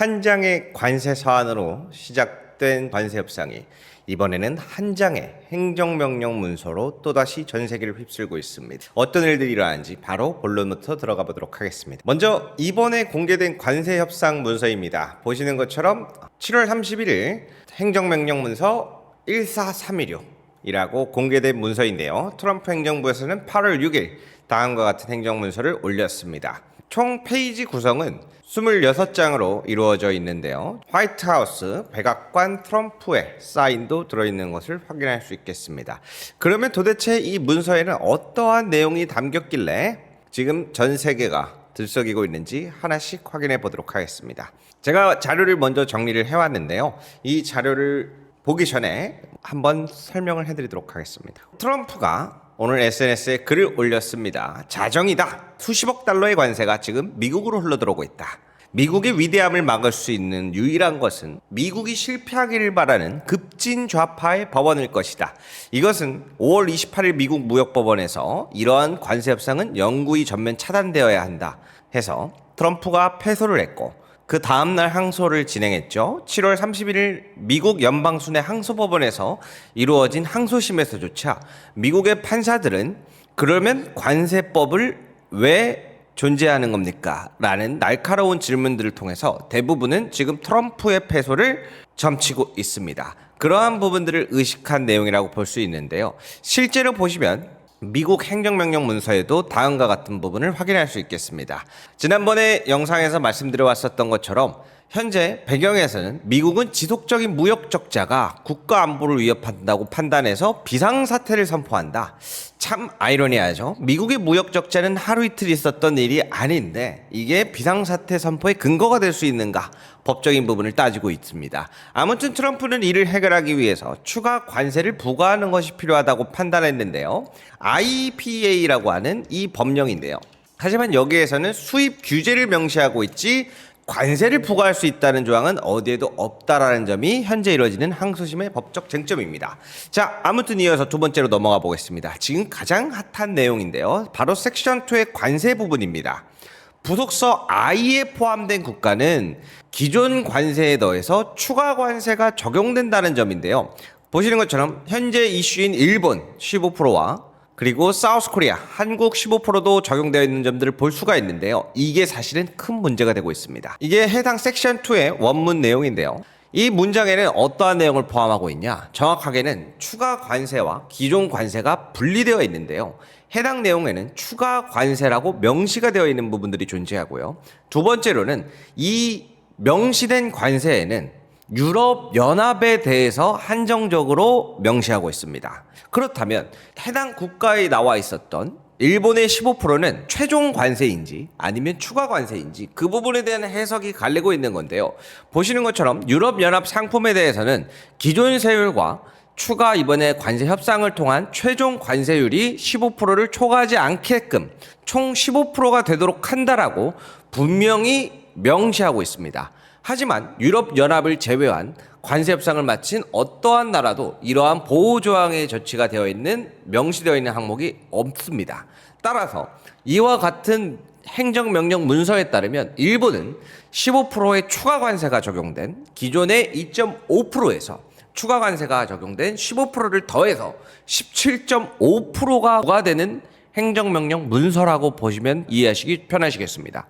한 장의 관세 사안으로 시작된 관세 협상이 이번에는 한 장의 행정명령 문서로 또다시 전 세계를 휩쓸고 있습니다. 어떤 일들이 일어나는지 바로 본론부터 들어가 보도록 하겠습니다. 먼저 이번에 공개된 관세 협상 문서입니다. 보시는 것처럼 7월 31일 행정명령 문서 14316이라고 공개된 문서인데요. 트럼프 행정부에서는 8월 6일 다음과 같은 행정문서를 올렸습니다. 총 페이지 구성은 26장으로 이루어져 있는데요. 화이트하우스 백악관 트럼프의 사인도 들어있는 것을 확인할 수 있겠습니다. 그러면 도대체 이 문서에는 어떠한 내용이 담겼길래 지금 전 세계가 들썩이고 있는지 하나씩 확인해 보도록 하겠습니다. 제가 자료를 먼저 정리를 해왔는데요. 이 자료를 보기 전에 한번 설명을 해드리도록 하겠습니다. 트럼프가 오늘 SNS에 글을 올렸습니다. 자정이다. 수십억 달러의 관세가 지금 미국으로 흘러들어오고 있다. 미국의 위대함을 막을 수 있는 유일한 것은 미국이 실패하기를 바라는 급진 좌파의 법원일 것이다. 이것은 5월 28일 미국 무역법원에서 이러한 관세 협상은 영구히 전면 차단되어야 한다 해서 트럼프가 패소를 했고 그 다음날 항소를 진행했죠. 7월 31일 미국 연방순회 항소법원에서 이루어진 항소심에서조차 미국의 판사들은 그러면 관세법을 왜 존재하는 겁니까? 라는 날카로운 질문들을 통해서 대부분은 지금 트럼프의 패소를 점치고 있습니다. 그러한 부분들을 의식한 내용이라고 볼 수 있는데요. 실제로 보시면 미국 행정명령 문서에도 다음과 같은 부분을 확인할 수 있겠습니다. 지난번에 영상에서 말씀드려왔었던 것처럼 현재 배경에서는 미국은 지속적인 무역 적자가 국가 안보를 위협한다고 판단해서 비상사태를 선포한다. 참 아이러니하죠. 미국의 무역 적자는 하루 이틀 있었던 일이 아닌데 이게 비상사태 선포의 근거가 될 수 있는가? 법적인 부분을 따지고 있습니다. 아무튼 트럼프는 이를 해결하기 위해서 추가 관세를 부과하는 것이 필요하다고 판단했는데요. IEEPA라고 하는 이 법령인데요. 하지만 여기에서는 수입 규제를 명시하고 있지 관세를 부과할 수 있다는 조항은 어디에도 없다라는 점이 현재 이루어지는 항소심의 법적 쟁점입니다. 자, 아무튼 이어서 두 번째로 넘어가 보겠습니다. 지금 가장 핫한 내용인데요. 바로 섹션 2의 관세 부분입니다. 부속서 I에 포함된 국가는 기존 관세에 더해서 추가 관세가 적용된다는 점인데요. 보시는 것처럼 현재 이슈인 일본 15%와 그리고 사우스코리아, 한국 15%도 적용되어 있는 점들을 볼 수가 있는데요. 이게 사실은 큰 문제가 되고 있습니다. 이게 해당 섹션 2의 원문 내용인데요. 이 문장에는 어떠한 내용을 포함하고 있냐? 정확하게는 추가 관세와 기존 관세가 분리되어 있는데요. 해당 내용에는 추가 관세라고 명시가 되어 있는 부분들이 존재하고요. 두 번째로는 이 명시된 관세에는 유럽연합에 대해서 한정적으로 명시하고 있습니다. 그렇다면 해당 국가에 나와 있었던 일본의 15%는 최종 관세인지 아니면 추가 관세인지 그 부분에 대한 해석이 갈리고 있는 건데요. 보시는 것처럼 유럽연합 상품에 대해서는 기존 세율과 추가 이번에 관세 협상을 통한 최종 관세율이 15%를 초과하지 않게끔 총 15%가 되도록 한다라고 분명히 명시하고 있습니다. 하지만 유럽연합을 제외한 관세 협상을 마친 어떠한 나라도 이러한 보호조항의 조치가 되어 있는 명시되어 있는 항목이 없습니다. 따라서 이와 같은 행정명령 문서에 따르면 일본은 15%의 추가 관세가 적용된 기존의 2.5%에서 추가 관세가 적용된 15%를 더해서 17.5%가 부과되는 행정명령 문서라고 보시면 이해하시기 편하시겠습니다.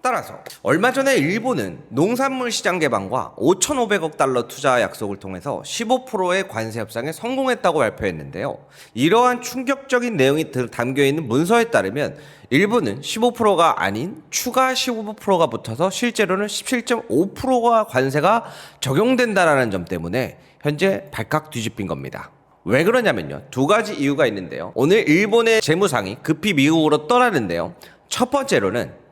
따라서 얼마 전에 일본은 농산물 시장 개방과 5,500억 달러 투자 약속을 통해서 15%의 관세 협상에 성공했다고 발표했는데요. 이러한 충격적인 내용이 담겨있는 문서에 따르면 일본은 15%가 아닌 추가 15%가 붙어서 실제로는 17.5%가 관세가 적용된다는 점 때문에 현재 발칵 뒤집힌 겁니다. 왜 그러냐면요. 두 가지 이유가 있는데요. 오늘 일본의 재무상이 급히 미국으로 떠나는데요. 첫 번째로는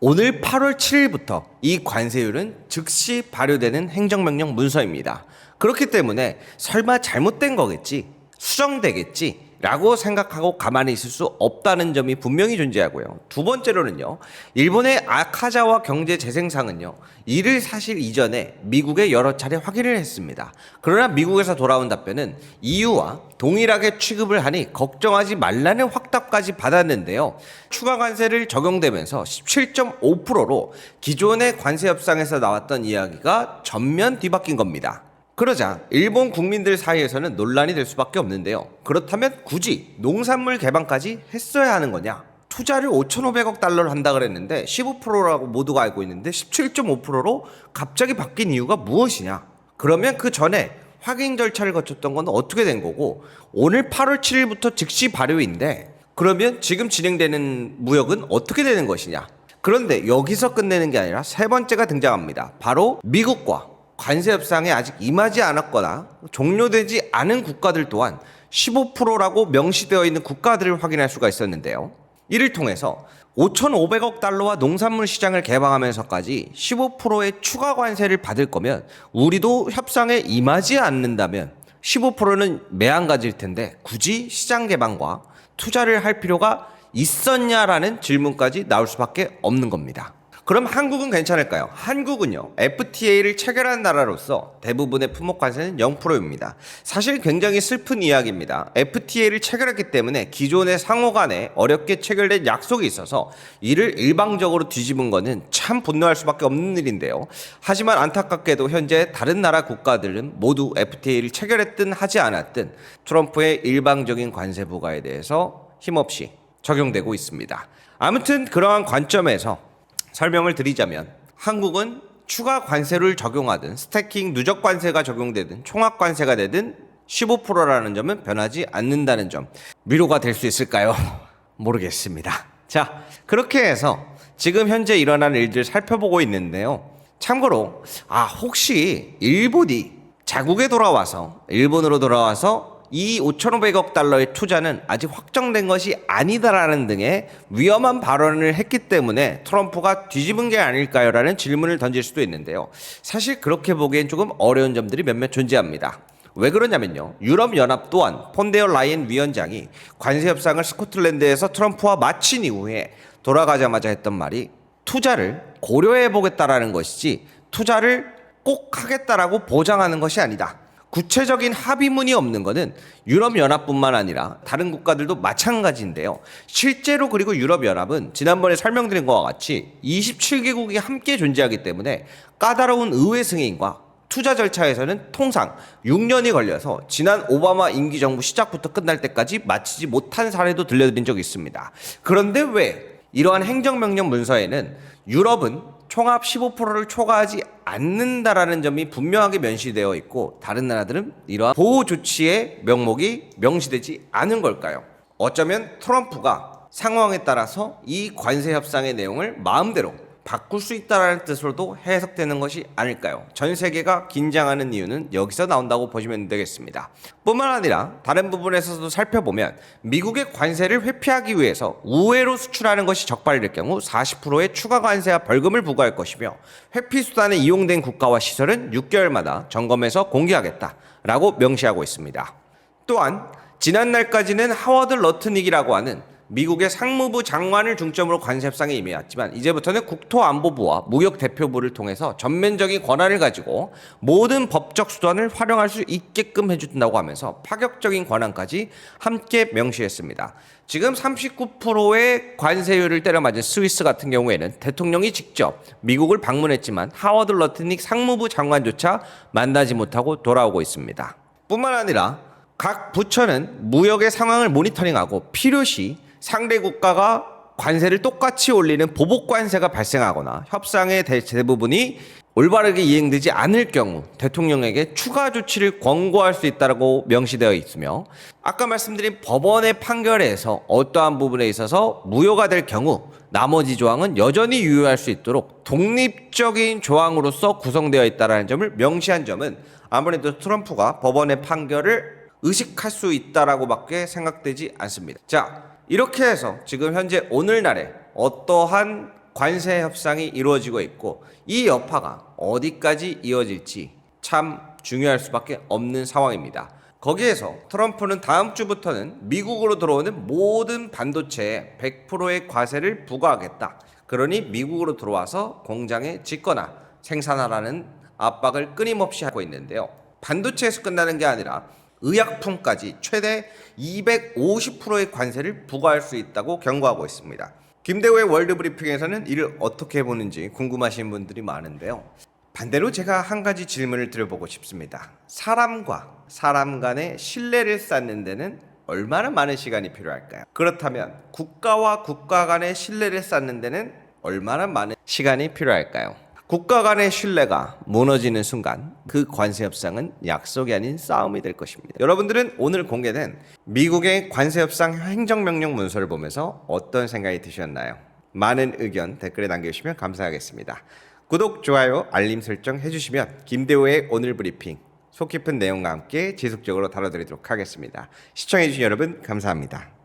오늘 8월 7일부터 이 관세율은 즉시 발효되는 행정명령 문서입니다. 그렇기 때문에 설마 잘못된 거겠지, 수정되겠지 라고 생각하고 가만히 있을 수 없다는 점이 분명히 존재하고요. 두 번째로는요, 일본의 아카자와 경제재생상은요, 이를 사실 이전에 미국에 여러 차례 확인을 했습니다. 그러나 미국에서 돌아온 답변은 EU와 동일하게 취급을 하니 걱정하지 말라는 확답까지 받았는데요. 추가 관세를 적용되면서 17.5%로 기존의 관세 협상에서 나왔던 이야기가 전면 뒤바뀐 겁니다. 그러자 일본 국민들 사이에서는 논란이 될 수밖에 없는데요. 그렇다면 굳이 농산물 개방까지 했어야 하는 거냐? 투자를 5,500억 달러를 한다 그랬는데 15%라고 모두가 알고 있는데 17.5%로 갑자기 바뀐 이유가 무엇이냐? 그러면 그 전에 확인 절차를 거쳤던 건 어떻게 된 거고, 오늘 8월 7일부터 즉시 발효인데 그러면 지금 진행되는 무역은 어떻게 되는 것이냐? 그런데 여기서 끝내는 게 아니라 세 번째가 등장합니다. 바로 미국과 관세 협상에 아직 임하지 않았거나 종료되지 않은 국가들 또한 15%라고 명시되어 있는 국가들을 확인할 수가 있었는데요. 이를 통해서 5,500억 달러와 농산물 시장을 개방하면서까지 15%의 추가 관세를 받을 거면 우리도 협상에 임하지 않는다면 15%는 매한가지일 텐데 굳이 시장 개방과 투자를 할 필요가 있었냐라는 질문까지 나올 수밖에 없는 겁니다. 그럼 한국은 괜찮을까요? 한국은요, FTA를 체결한 나라로서 대부분의 품목 관세는 0%입니다. 사실 굉장히 슬픈 이야기입니다. FTA를 체결했기 때문에 기존의 상호 간에 어렵게 체결된 약속이 있어서 이를 일방적으로 뒤집은 거는 참 분노할 수밖에 없는 일인데요. 하지만 안타깝게도 현재 다른 나라 국가들은 모두 FTA를 체결했든 하지 않았든 트럼프의 일방적인 관세 부과에 대해서 힘없이 적용되고 있습니다. 아무튼 그러한 관점에서 설명을 드리자면 한국은 추가 관세를 적용하든 스태킹 누적 관세가 적용되든 총합 관세가 되든 15%라는 점은 변하지 않는다는 점, 위로가 될 수 있을까요? 모르겠습니다. 자, 그렇게 해서 지금 현재 일어나는 일들 살펴보고 있는데요. 참고로 혹시 일본이 자국에 돌아와서 일본으로 돌아와서 이 5,500억 달러의 투자는 아직 확정된 것이 아니다라는 등의 위험한 발언을 했기 때문에 트럼프가 뒤집은 게 아닐까요? 라는 질문을 던질 수도 있는데요. 사실 그렇게 보기엔 조금 어려운 점들이 몇몇 존재합니다. 왜 그러냐면요, 유럽연합 또한 폰데어 라이엔 위원장이 관세 협상을 스코틀랜드에서 트럼프와 마친 이후에 돌아가자마자 했던 말이 투자를 고려해 보겠다라는 것이지 투자를 꼭 하겠다라고 보장하는 것이 아니다. 구체적인 합의문이 없는 것은 유럽연합뿐만 아니라 다른 국가들도 마찬가지인데요. 실제로 그리고 유럽연합은 지난번에 설명드린 것과 같이 27개국이 함께 존재하기 때문에 까다로운 의회 승인과 투자 절차에서는 통상 6년이 걸려서 지난 오바마 임기 정부 시작부터 끝날 때까지 마치지 못한 사례도 들려드린 적이 있습니다. 그런데 왜 이러한 행정명령 문서에는 유럽은 총합 15%를 초과하지 않는다라는 점이 분명하게 명시되어 있고 다른 나라들은 이러한 보호 조치의 명목이 명시되지 않은 걸까요? 어쩌면 트럼프가 상황에 따라서 이 관세 협상의 내용을 마음대로 바꿀 수 있다는 뜻으로도 해석되는 것이 아닐까요? 전 세계가 긴장하는 이유는 여기서 나온다고 보시면 되겠습니다. 뿐만 아니라 다른 부분에서도 살펴보면 미국의 관세를 회피하기 위해서 우회로 수출하는 것이 적발될 경우 40%의 추가 관세와 벌금을 부과할 것이며 회피 수단에 이용된 국가와 시설은 6개월마다 점검해서 공개하겠다라고 명시하고 있습니다. 또한 지난날까지는 하워드 러트닉이라고 하는 미국의 상무부 장관을 중점으로 관세 협상에 임해왔지만 이제부터는 국토안보부와 무역대표부를 통해서 전면적인 권한을 가지고 모든 법적 수단을 활용할 수 있게끔 해준다고 하면서 파격적인 권한까지 함께 명시했습니다. 지금 39%의 관세율을 때려맞은 스위스 같은 경우에는 대통령이 직접 미국을 방문했지만 하워드 러트닉 상무부 장관조차 만나지 못하고 돌아오고 있습니다. 뿐만 아니라 각 부처는 무역의 상황을 모니터링하고 필요시 상대 국가가 관세를 똑같이 올리는 보복 관세가 발생하거나 협상의 대부분이 올바르게 이행되지 않을 경우 대통령에게 추가 조치를 권고할 수 있다고 명시되어 있으며 아까 말씀드린 법원의 판결에서 어떠한 부분에 있어서 무효가 될 경우 나머지 조항은 여전히 유효할 수 있도록 독립적인 조항으로서 구성되어 있다는 점을 명시한 점은 아무래도 트럼프가 법원의 판결을 의식할 수 있다라고밖에 생각되지 않습니다. 자, 이렇게 해서 지금 현재 오늘날에 어떠한 관세 협상이 이루어지고 있고 이 여파가 어디까지 이어질지 참 중요할 수밖에 없는 상황입니다. 거기에서 트럼프는 다음 주부터는 미국으로 들어오는 모든 반도체에 100%의 과세를 부과하겠다. 그러니 미국으로 들어와서 공장에 짓거나 생산하라는 압박을 끊임없이 하고 있는데요. 반도체에서 끝나는 게 아니라 의약품까지 최대 250%의 관세를 부과할 수 있다고 경고하고 있습니다. 김대우의 월드브리핑에서는 이를 어떻게 보는지 궁금하신 분들이 많은데요. 반대로 제가 한 가지 질문을 드려보고 싶습니다. 사람과 사람 간의 신뢰를 쌓는 데는 얼마나 많은 시간이 필요할까요? 그렇다면 국가와 국가 간의 신뢰를 쌓는 데는 얼마나 많은 시간이 필요할까요? 국가 간의 신뢰가 무너지는 순간 그 관세 협상은 약속이 아닌 싸움이 될 것입니다. 여러분들은 오늘 공개된 미국의 관세 협상 행정명령 문서를 보면서 어떤 생각이 드셨나요? 많은 의견 댓글에 남겨주시면 감사하겠습니다. 구독, 좋아요, 알림 설정 해주시면 김대우의 오늘 브리핑 속 깊은 내용과 함께 지속적으로 다뤄드리도록 하겠습니다. 시청해주신 여러분 감사합니다.